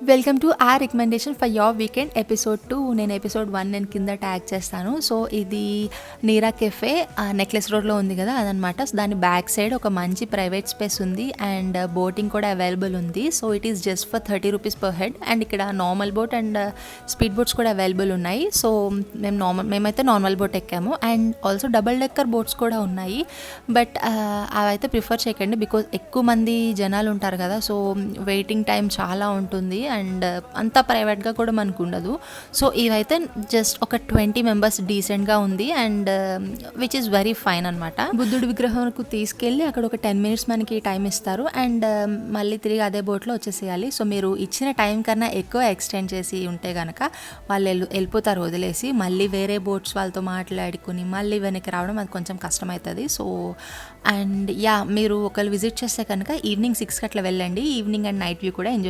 Welcome to our recommendation for your weekend episode 2. నేను episode 1 నేను కింద ట్యాగ్ చేస్తాను. సో ఇది నీరా కెఫే నెక్లెస్ రోడ్లో ఉంది కదా, అదనమాట. సో దాని బ్యాక్ సైడ్ ఒక మంచి ప్రైవేట్ స్పేస్ ఉంది అండ్ బోటింగ్ కూడా అవైలబుల్ ఉంది. So it is just for 30 rupees per head. And ఇక్కడ normal boat and speed boats కూడా అవైలబుల్ ఉన్నాయి. సో మేమైతే నార్మల్ బోట్ ఎక్కాము and also double decker boats కూడా ఉన్నాయి. బట్ అవైతే ప్రిఫర్ చేయకండి, బికాజ్ ఎక్కువ మంది జనాలు ఉంటారు కదా. సో వెయిటింగ్ టైం చాలా ఉంటుంది అండ్ అంత ప్రైవేట్గా కూడా మనకు ఉండదు. సో ఇవైతే జస్ట్ ఒక 20 మెంబర్స్ డీసెంట్గా ఉంది and which is very fine అనమాట. బుద్ధుడి విగ్రహంకు తీసుకెళ్ళి అక్కడ ఒక 10 మినిట్స్ మనకి టైం ఇస్తారు అండ్ మళ్ళీ తిరిగి అదే బోట్లో వచ్చేసేయాలి. సో మీరు ఇచ్చిన టైం కన్నా ఎక్కువ ఎక్స్టెండ్ చేసి ఉంటే కనుక వాళ్ళు వెళ్ళిపోతారు వదిలేసి. మళ్ళీ వేరే బోట్స్ వాళ్ళతో మాట్లాడుకుని మళ్ళీ వెనక్కి రావడం అది కొంచెం కష్టమవుతుంది. సో అండ్ మీరు ఒకళ్ళు విజిట్ చేస్తే కనుక ఈవినింగ్ 6కి అట్లా వెళ్ళండి. ఈవినింగ్ అండ్ నైట్ వ్యూ కూడా ఎంజాయ్